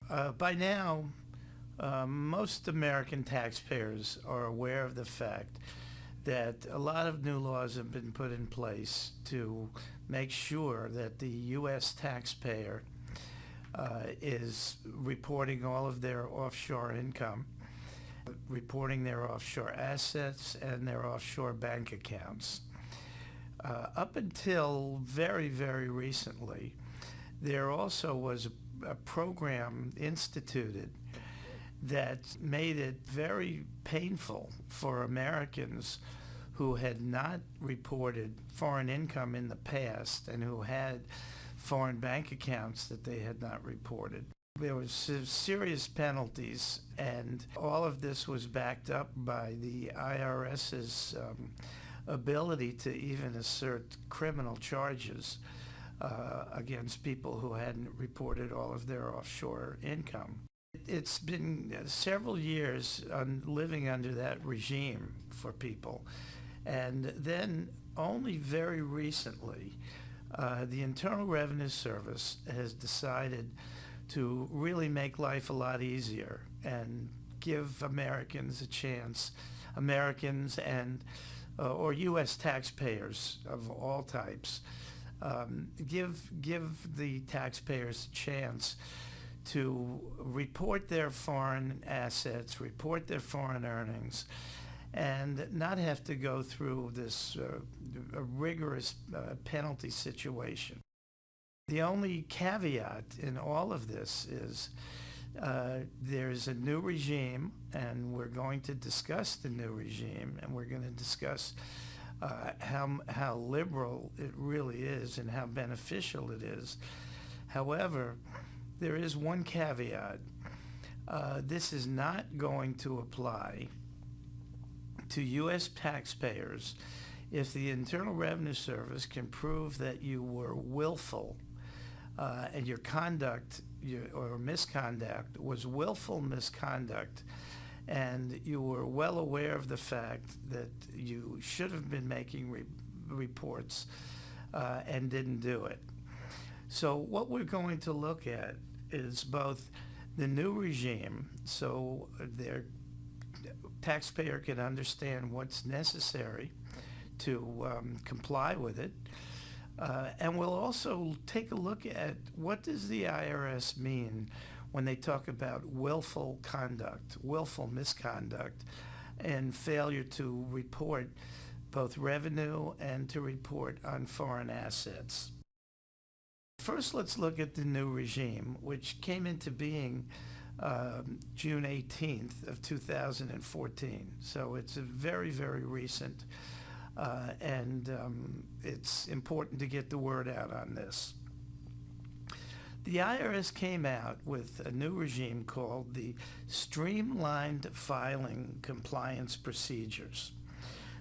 By now, most American taxpayers are aware of the fact that a lot of new laws have been put in place to make sure that the U.S. taxpayer is reporting all of their offshore income, reporting their offshore assets and their offshore bank accounts. Up until very, very recently, there also was a program instituted that made it very painful for Americans who had not reported foreign income in the past and who had foreign bank accounts that they had not reported. There was serious penalties, and all of this was backed up by the IRS's ability to even assert criminal charges against people who hadn't reported all of their offshore income. It's been several years living under that regime for people, and then only very recently the Internal Revenue Service has decided to really make life a lot easier and give Americans a chance, Americans and or U.S. taxpayers of all types, give the taxpayers a chance to report their foreign assets, report their foreign earnings, and not have to go through this rigorous penalty situation. The only caveat in all of this is there's a new regime, and we're going to discuss the new regime, and we're going to discuss how liberal it really is and how beneficial it is. However, there is one caveat. This is not going to apply to U.S. taxpayers if the Internal Revenue Service can prove that you were willful and your conduct or misconduct was willful misconduct, and you were well aware of the fact that you should have been making reports and didn't do it. So what we're going to look at is both the new regime, so their taxpayer can understand what's necessary to comply with it, and we'll also take a look at what does the IRS mean when they talk about willful conduct, willful misconduct, and failure to report both revenue and to report on foreign assets. First, let's look at the new regime, which came into being June 18th of 2014. So it's a very, very recent, and it's important to get the word out on this. The IRS came out with a new regime called the Streamlined Filing Compliance Procedures.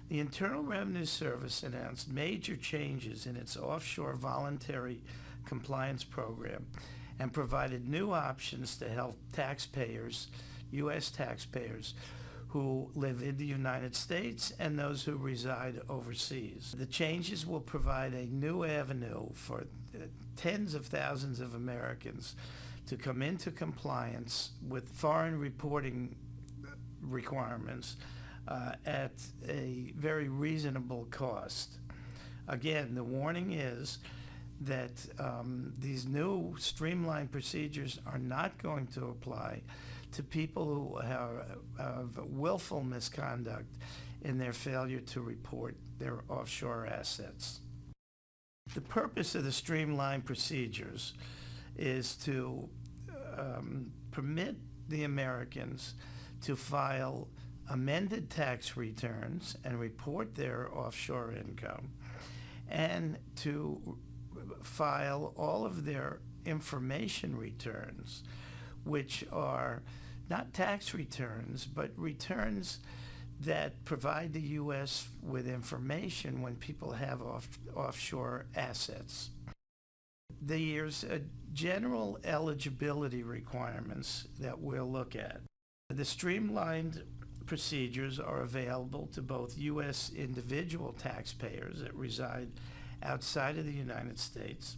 The Internal Revenue Service announced major changes in its offshore voluntary compliance program and provided new options to help taxpayers, U.S. taxpayers, who live in the United States and those who reside overseas. The changes will provide a new avenue for tens of thousands of Americans to come into compliance with foreign reporting requirements at a very reasonable cost. Again, the warning is that these new streamlined procedures are not going to apply to people who have willful misconduct in their failure to report their offshore assets. The purpose of the streamlined procedures is to permit the Americans to file amended tax returns and report their offshore income, and to file all of their information returns, which are not tax returns, but returns that provide the U.S. with information when people have offshore assets. There's general eligibility requirements that we'll look at. The streamlined procedures are available to both U.S. individual taxpayers that reside outside of the United States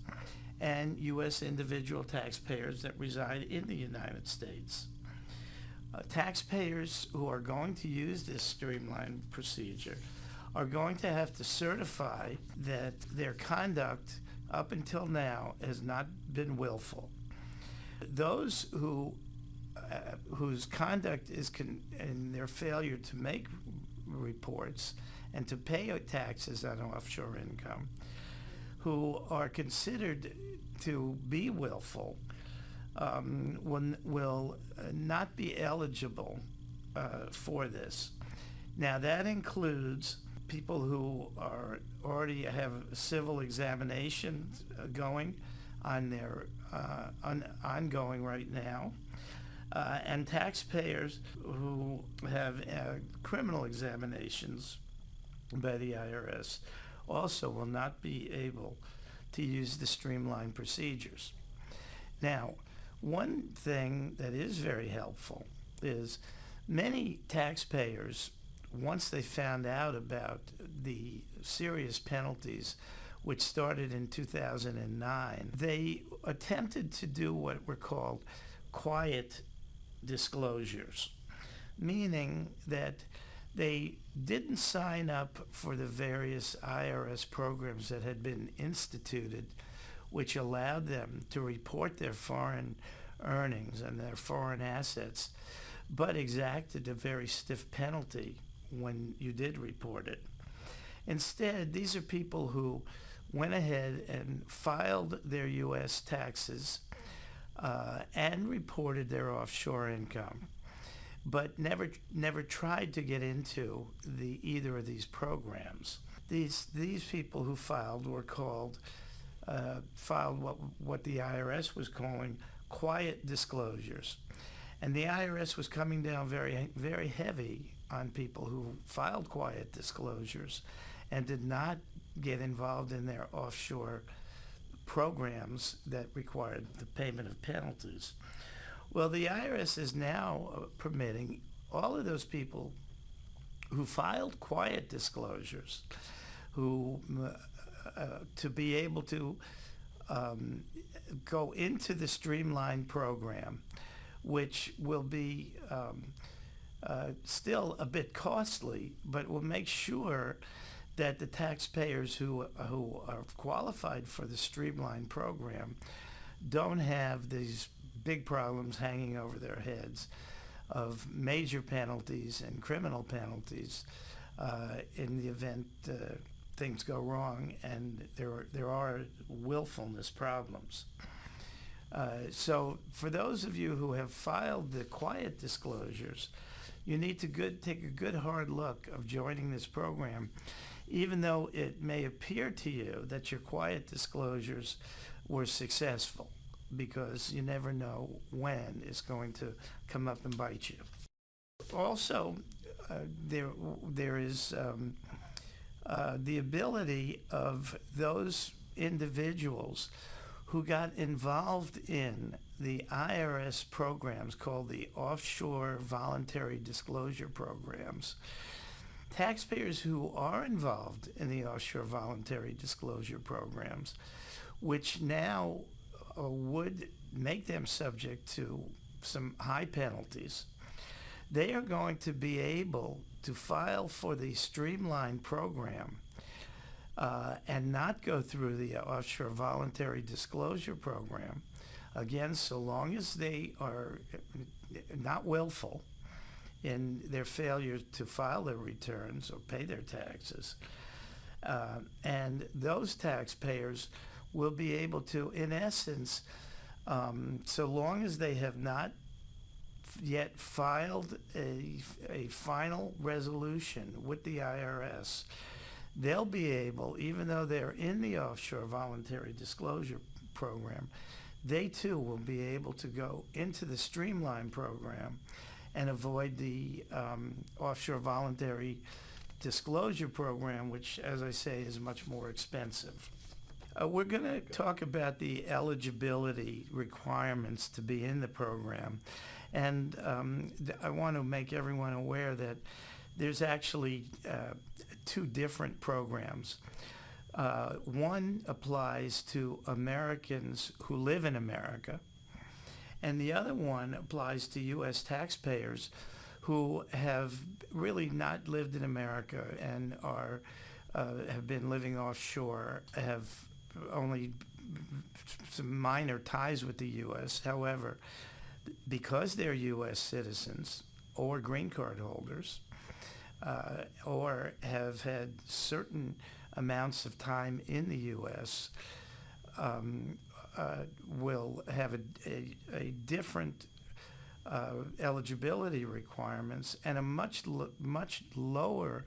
and U.S. individual taxpayers that reside in the United States. Taxpayers who are going to use this streamlined procedure are going to have to certify that their conduct up until now has not been willful. Those whose conduct is in their failure to make reports and to pay taxes on offshore income, who are considered to be willful, will not be eligible for this. Now that includes people who already have civil examinations going on their ongoing right now, and taxpayers who have criminal examinations by the IRS also will not be able to use the streamlined procedures. Now, one thing that is very helpful is many taxpayers, once they found out about the serious penalties which started in 2009, they attempted to do what were called quiet disclosures, meaning that they didn't sign up for the various IRS programs that had been instituted, which allowed them to report their foreign earnings and their foreign assets, but exacted a very stiff penalty when you did report it. Instead, these are people who went ahead and filed their U.S. taxes and reported their offshore income, but never tried to get into either of these programs. These people who filed were filed what the IRS was calling quiet disclosures, and the IRS was coming down very, very heavy on people who filed quiet disclosures and did not get involved in their offshore programs that required the payment of penalties. Well, the IRS is now permitting all of those people who filed quiet disclosures, who to be able to go into the streamlined program, which will be still a bit costly, but will make sure that the taxpayers who are qualified for the streamlined program don't have these big problems hanging over their heads of major penalties and criminal penalties in the event things go wrong and there are willfulness problems. So for those of you who have filed the quiet disclosures, you need to take a good hard look of joining this program, even though it may appear to you that your quiet disclosures were successful, because you never know when it's going to come up and bite you. Also, there is the ability of those individuals who got involved in the IRS programs called the offshore voluntary disclosure programs. Taxpayers who are involved in the offshore voluntary disclosure programs, which now would make them subject to some high penalties, they are going to be able to file for the streamlined program and not go through the offshore voluntary disclosure program, again, so long as they are not willful in their failure to file their returns or pay their taxes. And those taxpayers will be able to, in essence, so long as they have not yet filed a final resolution with the IRS, they'll be able, even though they're in the offshore voluntary disclosure program, they too will be able to go into the streamlined program and avoid the offshore voluntary disclosure program, which, as I say, is much more expensive. We're going to talk about the eligibility requirements to be in the program. And I want to make everyone aware that there's actually two different programs. One applies to Americans who live in America, and the other one applies to U.S. taxpayers who have really not lived in America and have been living offshore, have only some minor ties with the U.S. However, because they're U.S. citizens or green card holders, or have had certain amounts of time in the U.S., will have a different eligibility requirements and a much lower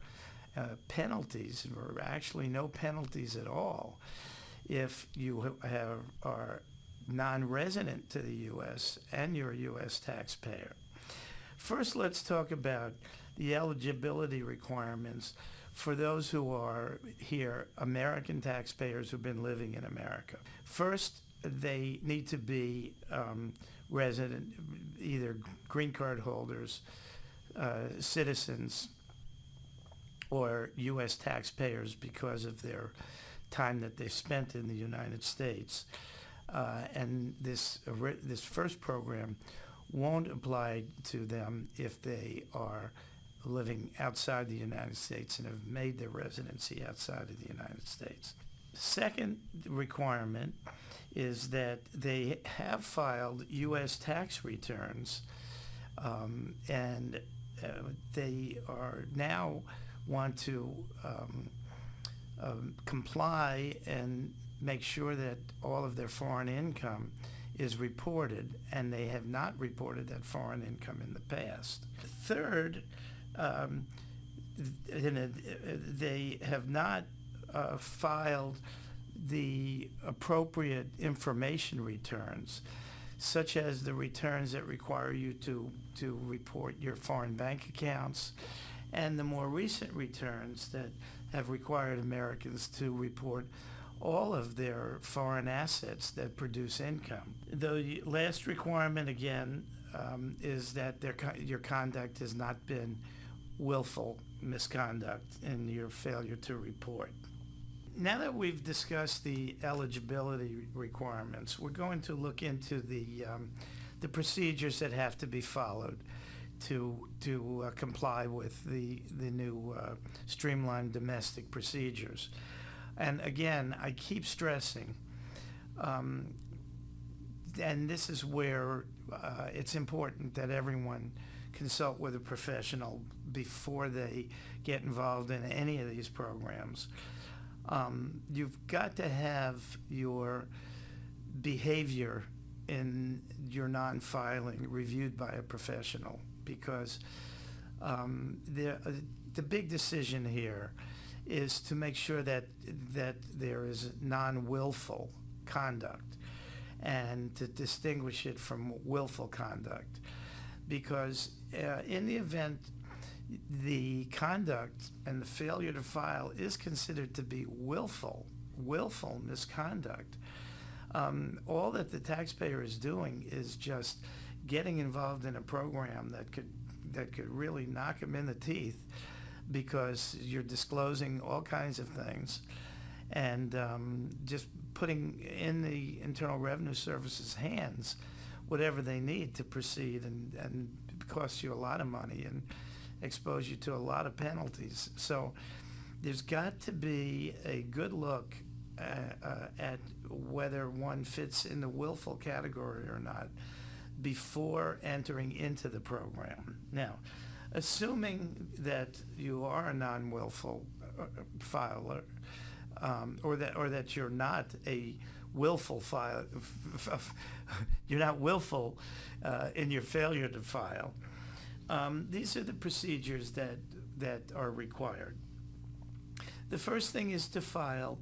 penalties, or actually no penalties at all, if you are non-resident to the U.S. and you're a U.S. taxpayer. First, let's talk about the eligibility requirements for those who are here, American taxpayers who've been living in America. First, they need to be resident, either green card holders, citizens, or U.S. taxpayers because of their time that they spent in the United States. And this first program won't apply to them if they are living outside the United States and have made their residency outside of the United States. Second requirement is that they have filed U.S. tax returns, and they are now want to comply and make sure that all of their foreign income is reported, and they have not reported that foreign income in the past. Third, they have not filed the appropriate information returns, such as the returns that require you to report your foreign bank accounts, and the more recent returns that have required Americans to report all of their foreign assets that produce income. The last requirement, again, is that your conduct has not been willful misconduct in your failure to report. Now that we've discussed the eligibility requirements, we're going to look into the procedures that have to be followed to comply with the new streamlined domestic procedures. And again, I keep stressing, and this is where it's important that everyone consult with a professional before they get involved in any of these programs. You've got to have your behavior in your non-filing reviewed by a professional, because the big decision here is to make sure that there is non-willful conduct, and to distinguish it from willful conduct, because in the event the conduct and the failure to file is considered to be willful misconduct, all that the taxpayer is doing is just getting involved in a program that could really knock him in the teeth, because you're disclosing all kinds of things and just putting in the Internal Revenue Service's hands whatever they need to proceed, and cost you a lot of money and expose you to a lot of penalties. So there's got to be a good look at whether one fits in the willful category or not before entering into the program. Now, assuming that you are a non-willful filer, or that you're not a willful filer, you're not willful in your failure to file, these are the procedures that are required. The first thing is to file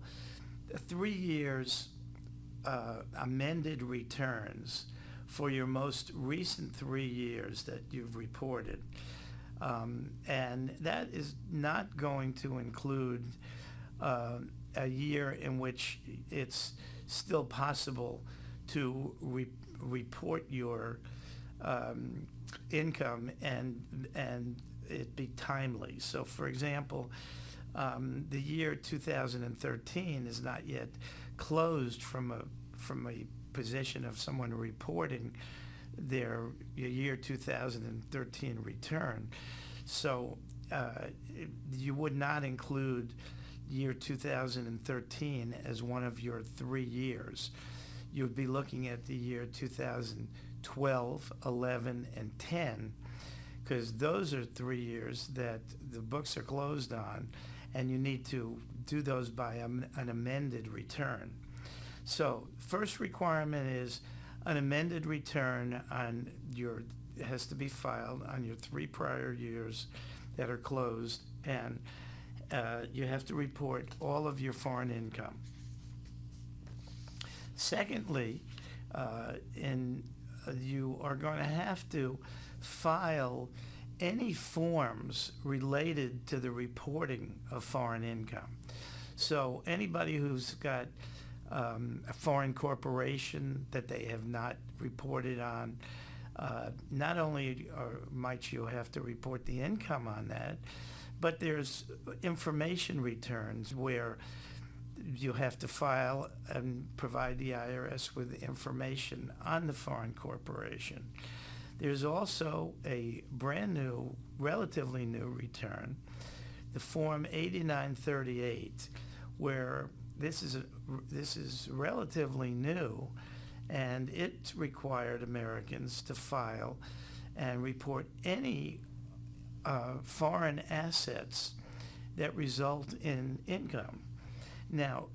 3 years amended returns for your most recent 3 years that you've reported. And that is not going to include a year in which it's still possible to report your income and it be timely. So, for example, The year 2013 is not yet closed from a position of someone reporting their year 2013 return. So you would not include year 2013 as one of your 3 years. You would be looking at the year 2012, 11, and 10, because those are 3 years that the books are closed on, and you need to do those by an amended return. So first requirement is an amended return it has to be filed on your 3 prior years that are closed, and you have to report all of your foreign income. Secondly, you are going to have to file any forms related to the reporting of foreign income. So anybody who's got a foreign corporation that they have not reported on, not only might you have to report the income on that, but there's information returns where you have to file and provide the IRS with information on the foreign corporation. There's also a brand new, relatively new return, the Form 8938, where this is relatively new, and it required Americans to file and report any foreign assets that result in income. Now,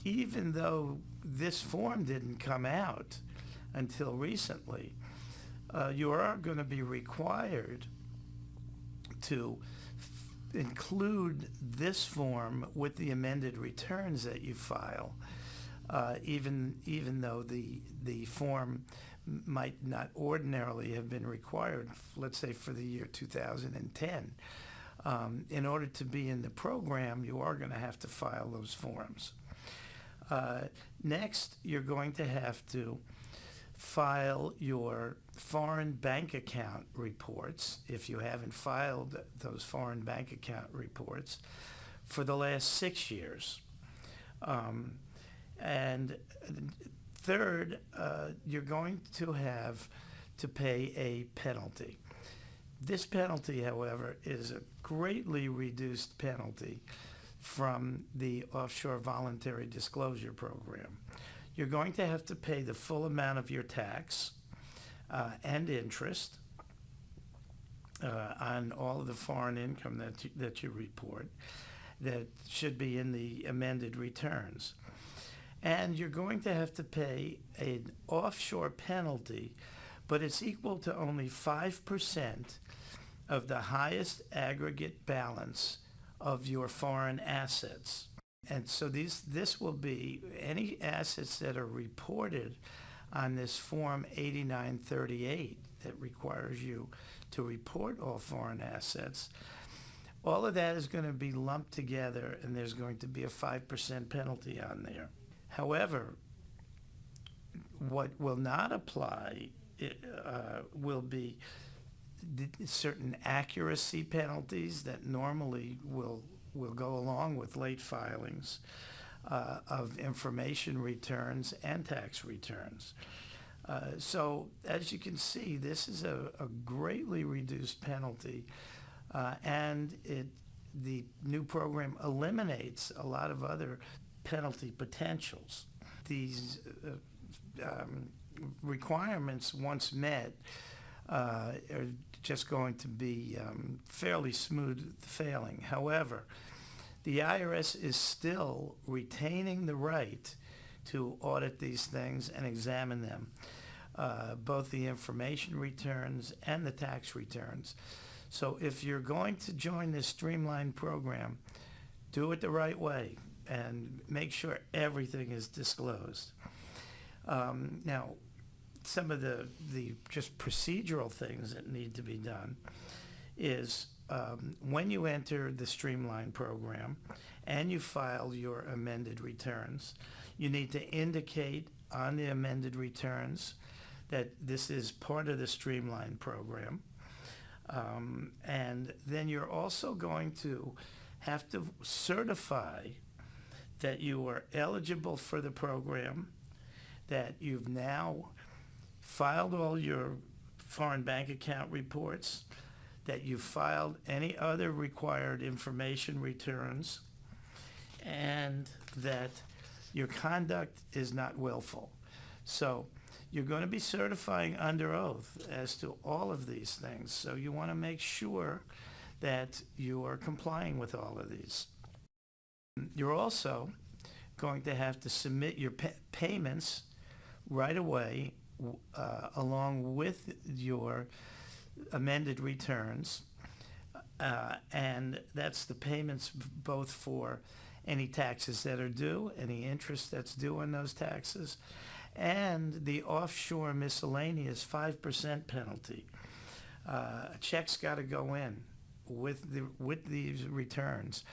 even though this form didn't come out until recently, you are going to be required to include this form with the amended returns that you file, even though the form might not ordinarily have been required, let's say for the year 2010. In order to be in the program, you are going to have to file those forms. Next, you're going to have to file your foreign bank account reports, if you haven't filed those foreign bank account reports, for the last 6 years. And third, you're going to have to pay a penalty. This penalty, however, is a greatly reduced penalty from the offshore voluntary disclosure program. You're going to have to pay the full amount of your tax and interest on all of the foreign income that you report that should be in the amended returns. And you're going to have to pay an offshore penalty, but it's equal to only 5% of the highest aggregate balance of your foreign assets. And so this will be any assets that are reported on this Form 8938 that requires you to report all foreign assets. All of that is going to be lumped together, and there's going to be a 5% penalty on there. However, what will not apply will be certain accuracy penalties that normally will go along with late filings of information returns and tax returns. So as you can see, this is a greatly reduced penalty, and the new program eliminates a lot of other penalty potentials. These requirements, once met, are just going to be fairly smooth sailing. However, the IRS is still retaining the right to audit these things and examine them, both the information returns and the tax returns. So if you're going to join this Streamlined program, do it the right way and make sure everything is disclosed. Now, some of the just procedural things that need to be done is when you enter the Streamlined program and you file your amended returns, you need to indicate on the amended returns that this is part of the Streamlined program. And then you're also going to have to certify that you are eligible for the program, that you've now filed all your foreign bank account reports, that you filed any other required information returns, and that your conduct is not willful. So you're going to be certifying under oath as to all of these things. So you want to make sure that you are complying with all of these. You're also going to have to submit your payments right away along with your amended returns. And that's the payments both for any taxes that are due, any interest that's due on those taxes, and the offshore miscellaneous 5% penalty. A check's got to go in with these returns.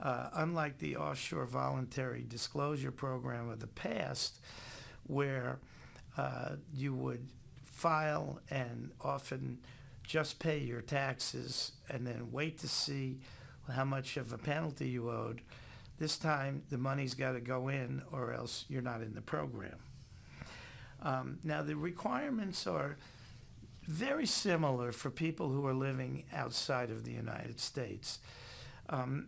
Unlike the offshore voluntary disclosure program of the past, where you would file and often just pay your taxes and then wait to see how much of a penalty you owed, this time the money's got to go in or else you're not in the program. Now the requirements are very similar for people who are living outside of the United States.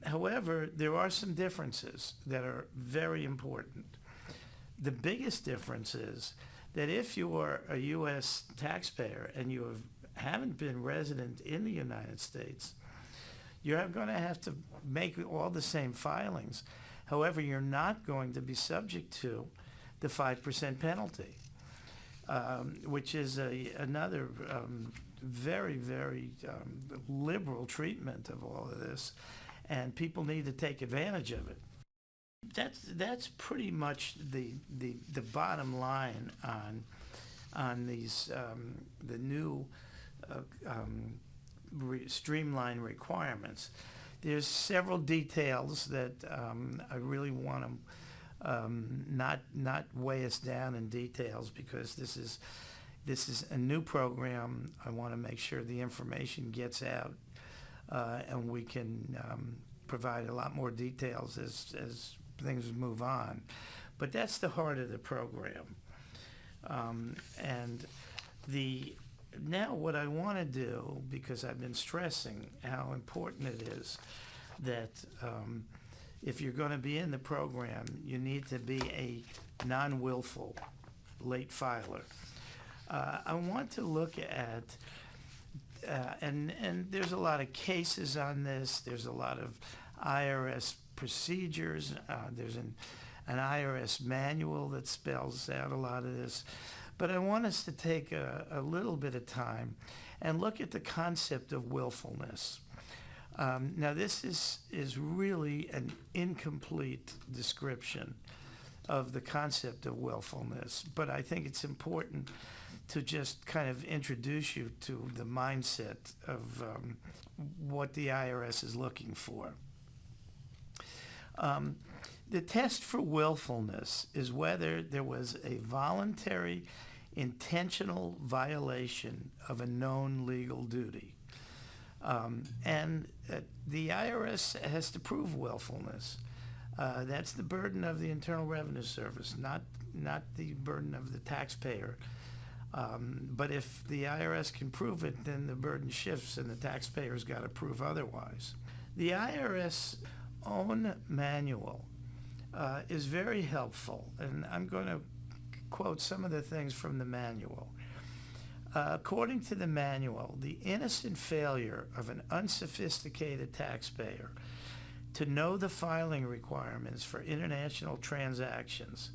However, there are some differences that are very important. The biggest difference is that if you are a U.S. taxpayer and you haven't been resident in the United States, you're going to have to make all the same filings. However, you're not going to be subject to the 5% penalty, which is another very, very liberal treatment of all of this, and people need to take advantage of it. That's pretty much the bottom line on these the new streamlined requirements. There's several details that I really want to not weigh us down in details, because this is a new program. I want to make sure the information gets out, and we can provide a lot more details as things move on. But that's the heart of the program. And now what I want to do, because I've been stressing how important it is that if you're going to be in the program, you need to be a non-willful late filer. I want to look at, and there's a lot of cases on this. There's a lot of IRS procedures. There's an IRS manual that spells out a lot of this. But I want us to take a little bit of time and look at the concept of willfulness. Now, this is really an incomplete description of the concept of willfulness, but I think it's important to just kind of introduce you to the mindset of what the IRS is looking for. The test for willfulness is whether there was a voluntary, intentional violation of a known legal duty. And the IRS has to prove willfulness. That's the burden of the Internal Revenue Service, not the burden of the taxpayer. But if the IRS can prove it, then the burden shifts and the taxpayer's got to prove otherwise. The IRS own manual is very helpful, and I'm going to quote some of the things from the manual. According to the manual, the innocent failure of an unsophisticated taxpayer to know the filing requirements for international transactions,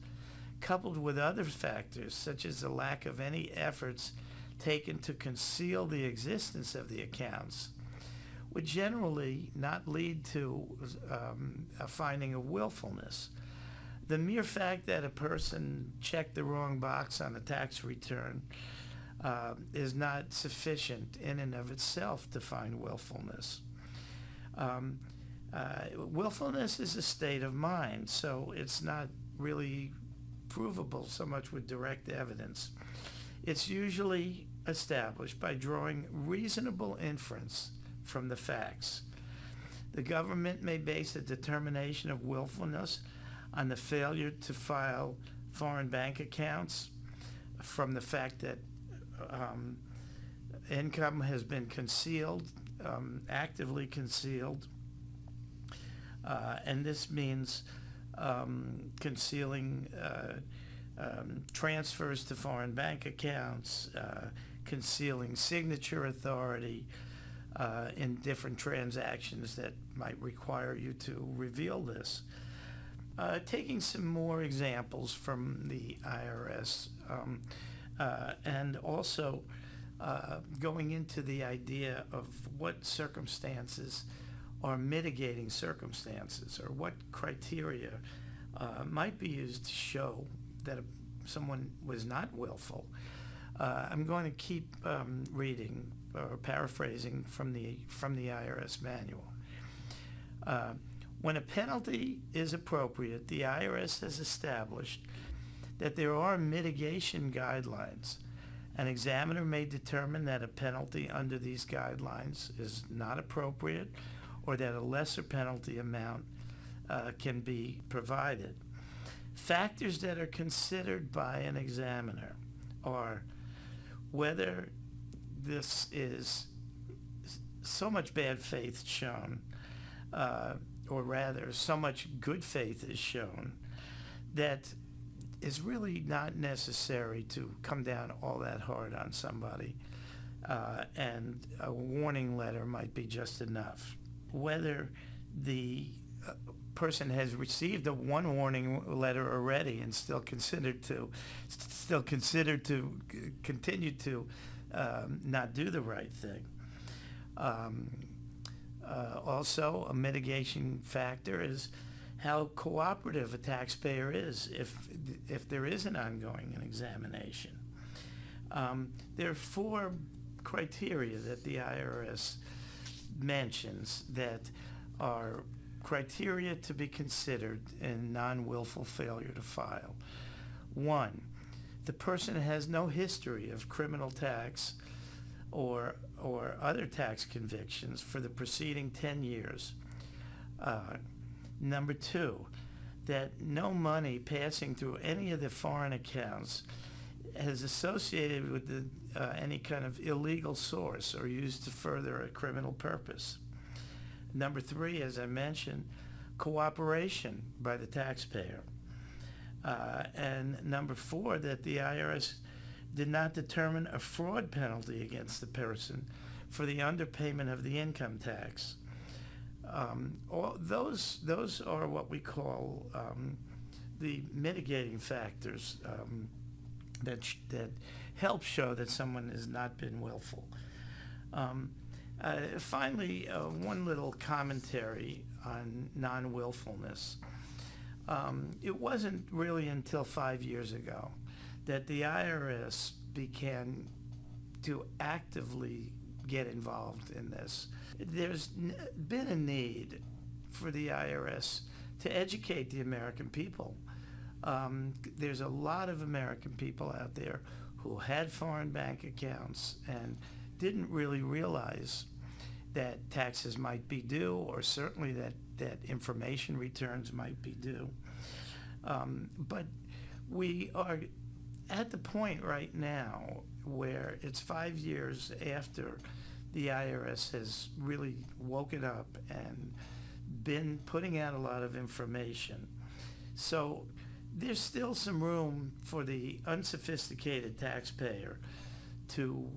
coupled with other factors such as the lack of any efforts taken to conceal the existence of the accounts, would generally not lead to a finding of willfulness. The mere fact that a person checked the wrong box on a tax return is not sufficient in and of itself to find willfulness. Willfulness is a state of mind, so it's not really provable so much with direct evidence. It's usually established by drawing reasonable inference from the facts. The government may base a determination of willfulness on the failure to file foreign bank accounts from the fact that income has been concealed, actively concealed, and this means concealing transfers to foreign bank accounts, concealing signature authority in different transactions that might require you to reveal this. Taking some more examples from the IRS, and also going into the idea of what circumstances are mitigating circumstances, or what criteria might be used to show that someone was not willful. I'm going to keep reading or paraphrasing from the IRS manual. When a penalty is appropriate, the IRS has established that there are mitigation guidelines. An examiner may determine that a penalty under these guidelines is not appropriate, or that a lesser penalty amount can be provided. Factors that are considered by an examiner are whether this is so much bad faith shown, or rather so much good faith is shown, that it's really not necessary to come down all that hard on somebody, and a warning letter might be just enough. Whether the person has received a one warning letter already and still considered to continue to not do the right thing. Also, a mitigation factor is how cooperative a taxpayer is if there is an ongoing examination. There are 4 criteria that the IRS mentions that are criteria to be considered in non-willful failure to file. 1, the person has no history of criminal tax or other tax convictions for the preceding 10 years. Number 2, that no money passing through any of the foreign accounts is associated with any kind of illegal source or used to further a criminal purpose. Number 3, as I mentioned, cooperation by the taxpayer. And number 4, that the IRS did not determine a fraud penalty against the person for the underpayment of the income tax. All those are what we call the mitigating factors that help show that someone has not been willful. Finally, one little commentary on non-willfulness. It wasn't really until 5 years ago that the IRS began to actively get involved in this. There's been a need for the IRS to educate the American people. There's a lot of American people out there who had foreign bank accounts and didn't really realize that taxes might be due, or certainly that information returns might be due. But we are at the point right now where it's 5 years after the IRS has really woken up and been putting out a lot of information. So there's still some room for the unsophisticated taxpayer to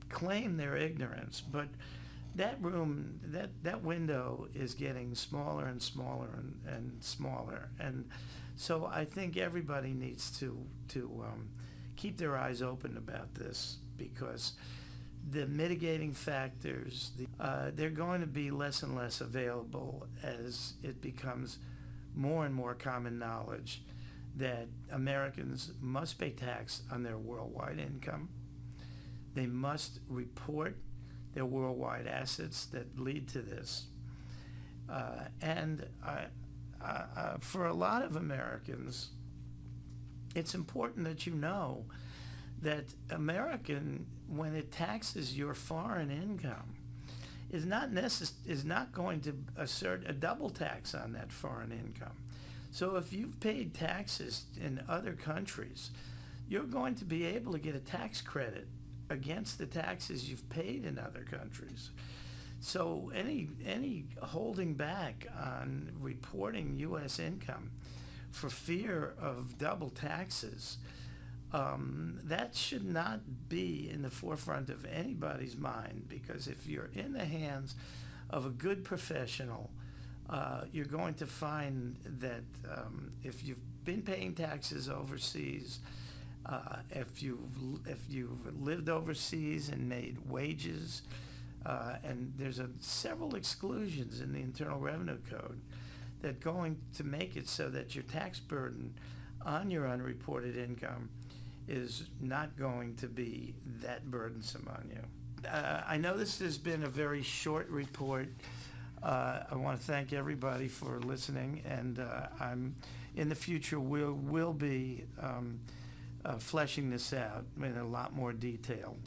claim their ignorance, but that room, that window is getting smaller and smaller and smaller. And so I think everybody needs to keep their eyes open about this, because the mitigating factors, they're going to be less and less available as it becomes more and more common knowledge that Americans must pay tax on their worldwide income. They must report their worldwide assets that lead to this. And for a lot of Americans, it's important that you know that American, when it taxes your foreign income, is not going to assert a double tax on that foreign income. So if you've paid taxes in other countries, you're going to be able to get a tax credit against the taxes you've paid in other countries. So any holding back on reporting U.S. income for fear of double taxes, that should not be in the forefront of anybody's mind, because if you're in the hands of a good professional, you're going to find that if you've been paying taxes overseas, if you've lived overseas and made wages, and there's several exclusions in the Internal Revenue Code that going to make it so that your tax burden on your unreported income is not going to be that burdensome on you. I know this has been a very short report. I want to thank everybody for listening, and I'm in the future will be fleshing this out in a lot more detail.